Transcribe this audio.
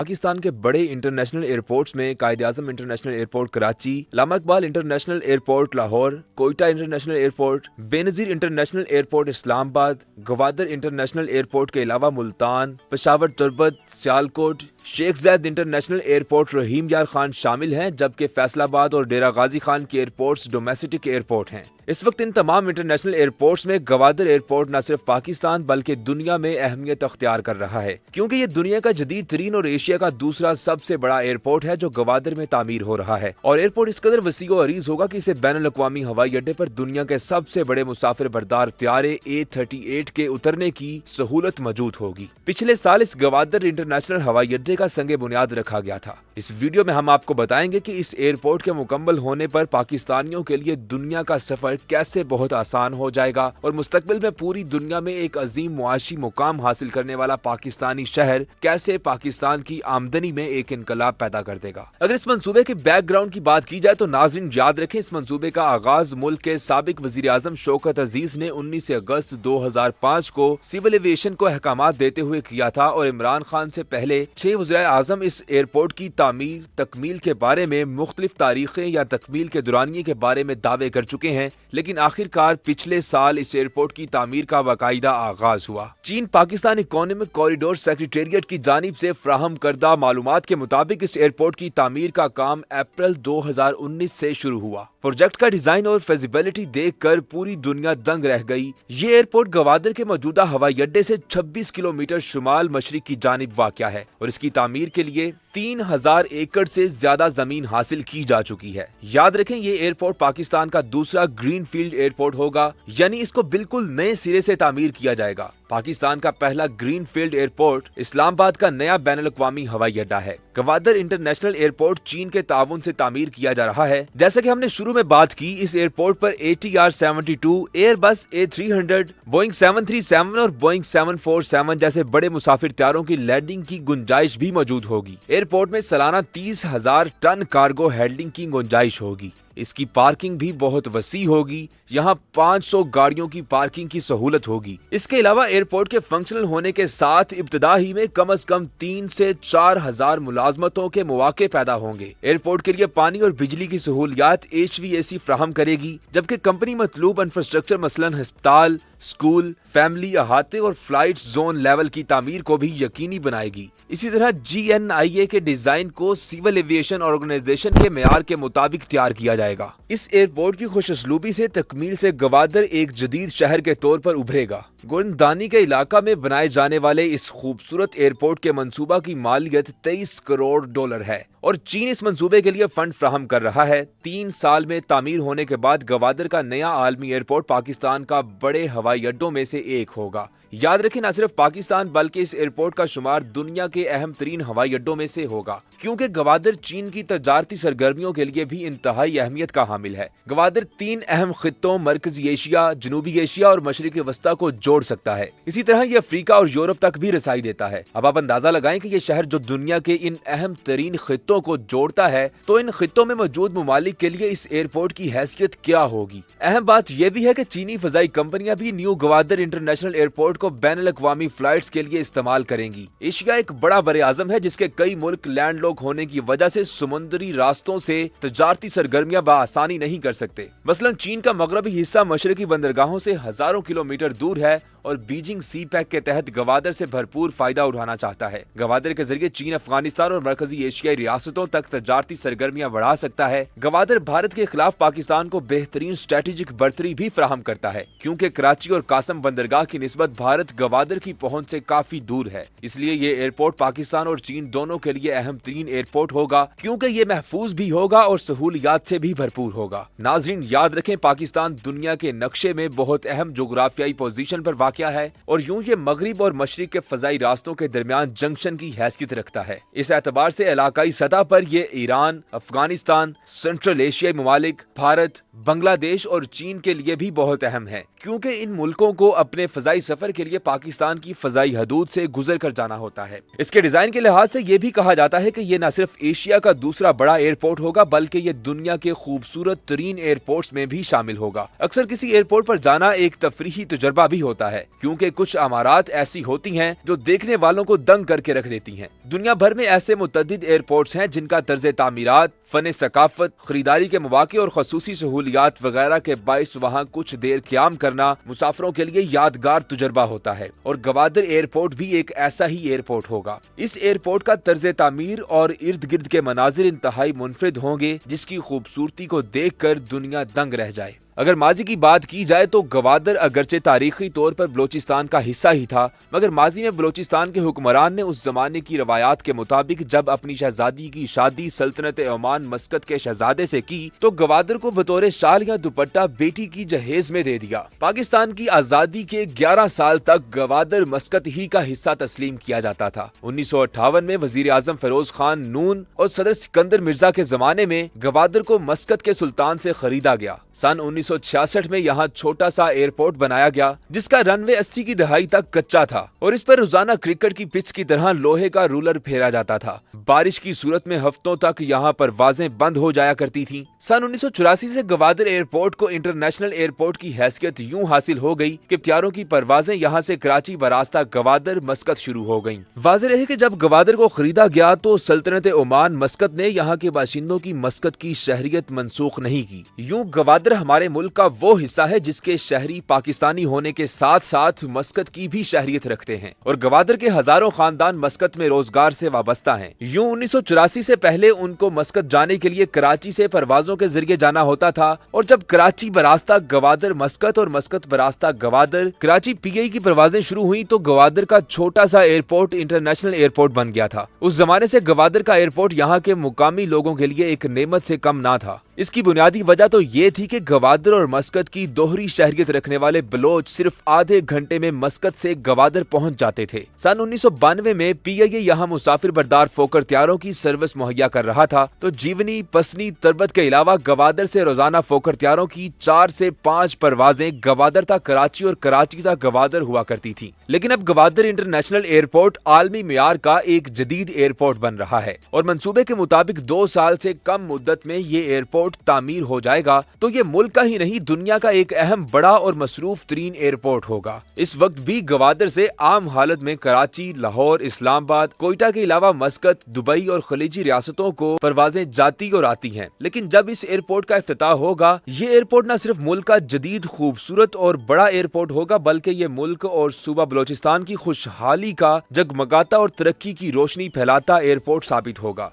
पाकिस्तान के बड़े international airports में Quaid Azam international airport Karachi, Allama Iqbal international airport Lahore, Quetta international airport, Benazir international airport Islamabad, Gwadar international airport के अलावा मुल्तान, पेशावर तुर्बत, सियालकोट, शेख ज़ैद इंटरनेशनल एयरपोर्ट रहीम यार खान शामिल हैं, जबकि फैसलाबाद और डेरा गाजी खान के एयरपोर्ट्स डोमेस्टिक एयरपोर्ट हैं। इस वक्त इन तमाम इंटरनेशनल एयरपोर्ट्स में गवादर एयरपोर्ट न सिर्फ पाकिस्तान बल्कि दुनिया में अहमियत अख्तियार कर रहा है, क्योंकि ये दुनिया का जदीद तरीन और एशिया का दूसरा सबसे बड़ा एयरपोर्ट है जो गवादर में तामीर हो रहा है। और एयरपोर्ट इस कदर वसी व अरीज होगा कि इसे बैनुल अक़वामी हवाई अड्डे पर दुनिया के सबसे बड़े मुसाफिर बरदार त्यारे A38 के उतरने की सहूलत मौजूद होगी। पिछले साल इस गवादर इंटरनेशनल हवाई अड्डे का संगे बुनियाद रखा गया था। इस वीडियो में हम आपको बताएंगे कि इस एयरपोर्ट के मुकम्मल होने पर पाकिस्तानियों के लिए दुनिया का सफर कैसे बहुत आसान हो जाएगा और मुस्तकबिल में पूरी दुनिया में एक अजीम मुआशी मुकाम हासिल करने वाला पाकिस्तानी शहर कैसे पाकिस्तान की आमदनी में एक इनकलाब पैदा कर देगा। अगर इस मंसूबे के बैकग्राउंड की बात की जाए तो नाज़रीन याद रखें, इस मंसूबे का आगाज मुल्क के साबिक वजीर आजम शौकत अजीज ने 19 अगस्त 2005 को सिविल एविएशन को अहकामात देते हुए किया था और इमरान खान से पहले 6 वज़ीर आजम इस एयरपोर्ट की तामीर तकमील के बारे में मुख्तलिफ तारीखें या तकमील के दुरानिये के बारे में दावे कर चुके हैं, लेकिन आखिरकार पिछले साल इस एयरपोर्ट की तामीर का बाकायदा आगाज हुआ। चीन पाकिस्तान इकोनॉमिक कॉरिडोर सेक्रेटेरिएट की जानिब से फ्राहम करदा मालूमात के मुताबिक इस एयरपोर्ट की तामीर का काम अप्रैल 2019 से शुरू हुआ। प्रोजेक्ट का डिजाइन और फिजिबिलिटी देखकर पूरी दुनिया दंग रह गई। ये एयरपोर्ट गवादर के मौजूदा हवाई अड्डे से 26 किलोमीटर शुमाल मशरिक की जानिब वाक़या है और इसकी तामीर के लिए 3000 एकड़ से ज्यादा जमीन हासिल की जा चुकी है। याद रखें, ये एयरपोर्ट पाकिस्तान का दूसरा ग्रीन फील्ड एयरपोर्ट होगा, यानी इसको बिल्कुल नए सिरे से तामीर किया जाएगा। पाकिस्तान का पहला ग्रीन फील्ड एयरपोर्ट इस्लामाबाद का नया बैनुल अक़वामी हवाई अड्डा है। गवादर इंटरनेशनल एयरपोर्ट चीन के ताउन से तामीर किया जा रहा है। जैसा कि हमने शुरू में बात की, इस एयरपोर्ट पर ATR-72, एयरबस A300, बोइंग 737 और बोइंग 747 जैसे बड़े मुसाफिर त्यारों की लैंडिंग की गुंजाइश भी मौजूद होगी। एयरपोर्ट में सालाना 30,000 टन कार्गो हैंडलिंग की गुंजाइश होगी। इसकी पार्किंग भी बहुत वसी होगी, यहाँ 500 गाड़ियों की पार्किंग की सहूलत होगी। इसके अलावा एयरपोर्ट के फंक्शनल होने के साथ इब्तिदा ही में कम से कम 3 से 4,000 मुलाजमतों के मौके पैदा होंगे। एयरपोर्ट के लिए पानी और बिजली की सहूलियात HVAC फ्राहम करेगी, जबकि कंपनी मतलूब इंफ्रास्ट्रक्चर मसलन अस्पताल, स्कूल, फैमिली अहाते और फ्लाइट जोन लेवल की तामीर को भी यकीनी बनाएगी। इसी तरह GNIA के डिजाइन को सिविल एविएशन ऑर्गेनाइजेशन के मेयार के मुताबिक तैयार किया जाएगा। इस एयरपोर्ट की खुशउस्लूबी से तकमील से गवादर एक जदीद शहर के तौर पर उभरेगा। गोरनदानी के इलाका में बनाए जाने वाले इस खूबसूरत एयरपोर्ट के मंसूबा की मालियत 23 करोड़ डॉलर है और चीन इस मंसूबे के लिए फंड फ्राहम कर रहा है। 3 साल में तामीर होने के बाद गवादर का नया आलमी एयरपोर्ट पाकिस्तान का बड़े हवाई अड्डों में से एक होगा। याद रखें, न सिर्फ पाकिस्तान बल्कि इस एयरपोर्ट का शुमार दुनिया के अहम तरीन हवाई अड्डों में से होगा, क्योंकि गवादर चीन की तजारती सरगर्मियों के लिए भी इंतहाई अहमियत का हामिल है। गवादर 3 अहम खित्तों मरकजी एशिया, जनूबी एशिया और मशरिक वस्ता को जोड़ सकता है। इसी तरह ये अफ्रीका और यूरोप तक भी रसाई देता है। अब आप अंदाजा लगाएं कि ये शहर जो दुनिया के इन अहम तरीन खित्तों को जोड़ता है, तो इन खित्तों में मौजूद ममालिक के लिए इस एयरपोर्ट की हैसियत क्या होगी। अहम बात यह भी है कि चीनी फजाई कंपनियां भी न्यू गवादर इंटरनेशनल एयरपोर्ट को बैनुल अक़वामी फ्लाइट्स के लिए इस्तेमाल करेंगी। एशिया एक बड़ा बरे आजम है जिसके कई मुल्क लैंडलॉक होने की वजह से समुद्री रास्तों से तजारती सरगर्मियां बआसानी नहीं कर सकते। मसलन चीन का मगरबी हिस्सा मशरकी बंदरगाहों से हजारों किलोमीटर दूर है और बीजिंग सी पैक के तहत गवादर से भरपूर फायदा उठाना चाहता है। गवादर के जरिए चीन अफगानिस्तान और मरकजी एशियाई रियासतों तक तजारती सरगर्मियां बढ़ा सकता है। गवादर भारत के खिलाफ पाकिस्तान को बेहतरीन स्ट्रेटेजिक बर्तरी भी फराहम करता है, क्योंकि कराची और कासम बंदरगाह की निस्बत भारत गवादर की पहुंच से काफी दूर है। इसलिए ये एयरपोर्ट पाकिस्तान और चीन दोनों के लिए अहम तरीन एयरपोर्ट होगा, क्योंकि ये महफूज भी होगा और सहूलियात से भी भरपूर होगा। नाजरीन याद रखें, पाकिस्तान दुनिया के नक्शे में बहुत अहम जोग्राफियाई पोजीशन पर वाक़या है और यूं ये मगरिब और मशरिक के फजाई रास्तों के दरमियान जंक्शन की हैसियत रखता है। इस एतबार से इलाकाई सतह पर ये ईरान, अफगानिस्तान, सेंट्रल एशियाई ममालिक, भारत, बांग्लादेश और चीन के लिए भी बहुत अहम है, क्योंकि इन मुल्कों को अपने फजाई सफर के लिए पाकिस्तान की फजाई हदूद से गुजर कर जाना होता है। इसके डिजाइन के लिहाज से ये भी कहा जाता है कि ये न सिर्फ एशिया का दूसरा बड़ा एयरपोर्ट होगा, बल्कि ये दुनिया के खूबसूरत तरीन एयरपोर्ट्स में भी शामिल होगा। अक्सर किसी एयरपोर्ट पर जाना एक तफरीही तजुर्बा भी होता है। ہے کیونکہ کچھ عمارات ایسی ہوتی ہیں جو دیکھنے والوں کو دنگ کر کے رکھ دیتی ہیں۔ دنیا بھر میں ایسے متعدد ایئرپورٹس ہیں جن کا طرز تعمیرات، فن ثقافت، خریداری کے مواقع اور خصوصی سہولیات وغیرہ کے باعث وہاں کچھ دیر قیام کرنا مسافروں کے لیے یادگار تجربہ ہوتا ہے، اور گوادر ایئرپورٹ بھی ایک ایسا ہی ایئرپورٹ ہوگا۔ اس ایئرپورٹ کا طرز تعمیر اور ارد گرد کے مناظر انتہائی منفرد ہوں گے جس کی خوبصورتی کو دیکھ کر دنیا دنگ رہ جائے۔ اگر ماضی کی بات کی جائے تو گوادر اگرچہ تاریخی طور پر بلوچستان کا حصہ ہی تھا، مگر ماضی میں بلوچستان کے حکمران نے اس زمانے کی روایات کے مطابق جب اپنی شہزادی کی شادی سلطنت عمان مسقط کے شہزادے سے کی تو گوادر کو بطور شال یا دوپٹہ بیٹی کی جہیز میں دے دیا۔ پاکستان کی آزادی کے 11 سال تک گوادر مسقط ہی کا حصہ تسلیم کیا جاتا تھا۔ 1958 میں وزیر اعظم فیروز خان نون اور صدر سکندر مرزا کے زمانے میں گوادر کو مسقط کے سلطان سے خریدا گیا۔ سن 1966 میں یہاں چھوٹا سا ایئرپورٹ بنایا گیا جس کا رن وے 80 کی دہائی تک کچا تھا اور اس پر روزانہ کرکٹ کی پچ کی طرح لوہے کا رولر پھیرا جاتا تھا۔ بارش کی صورت میں ہفتوں تک یہاں پروازیں بند ہو جایا کرتی تھیں۔ سن 1984 سے گوادر ایئرپورٹ کو انٹرنیشنل ایئرپورٹ کی حیثیت یوں حاصل ہو گئی کہ طیاروں کی پروازیں یہاں سے کراچی براستہ گوادر مسقط شروع ہو گئیں۔ واضح رہے کہ جب گوادر کو خریدا گیا تو سلطنت عمان مسقط نے یہاں کے باشندوں کی مسقط کی شہریت منسوخ نہیں کی۔ یوں گوادر ہمارے ملک کا وہ حصہ ہے جس کے شہری پاکستانی ہونے کے ساتھ ساتھ مسقط کی بھی شہریت رکھتے ہیں، اور گوادر کے ہزاروں خاندان مسقط میں روزگار سے وابستہ ہیں۔ یوں 1984 سے پہلے ان کو مسقط جانے کے لیے کراچی سے پروازوں کے ذریعے جانا ہوتا تھا، اور جب کراچی براستہ گوادر مسقط اور مسقط براستہ گوادر کراچی پی آئی کی پروازیں شروع ہوئیں تو گوادر کا چھوٹا سا ایئرپورٹ انٹرنیشنل ایئرپورٹ بن گیا تھا۔ اس زمانے سے گوادر کا ایئرپورٹ یہاں کے مقامی لوگوں کے لیے ایک نعمت سے کم نہ تھا۔ اس کی بنیادی وجہ تو یہ تھی کہ گوادر اور مسقط کی دوہری شہریت رکھنے والے بلوچ صرف آدھے گھنٹے میں مسقط سے گوادر پہنچ جاتے تھے۔ سن 1992 میں پی آئی اے یہاں مسافر بردار فوکر طیاروں کی سروس مہیا کر رہا تھا تو جیونی، پسنی، تربت کے علاوہ گوادر سے روزانہ فوکر طیاروں کی 4 سے 5 پروازیں گوادر تا کراچی اور کراچی تا گوادر ہوا کرتی تھیں۔ لیکن اب گوادر انٹرنیشنل ایئرپورٹ عالمی معیار کا ایک جدید ایئرپورٹ بن رہا ہے، اور منصوبے کے مطابق 2 سال سے کم مدت میں یہ ایئرپورٹ تعمیر ہو جائے گا تو یہ ملک کا ہی نہیں دنیا کا ایک اہم، بڑا اور مصروف ترین ایئرپورٹ ہوگا۔ اس وقت بھی گوادر سے عام حالت میں کراچی، لاہور، اسلام آباد، کوئٹہ کے علاوہ مسقط، دبئی اور خلیجی ریاستوں کو پروازیں جاتی اور آتی ہیں، لیکن جب اس ایئرپورٹ کا افتتاح ہوگا یہ ایئرپورٹ نہ صرف ملک کا جدید، خوبصورت اور بڑا ایئرپورٹ ہوگا بلکہ یہ ملک اور صوبہ بلوچستان کی خوشحالی کا جگمگاتا اور ترقی کی روشنی پھیلاتا ایئرپورٹ ثابت ہوگا۔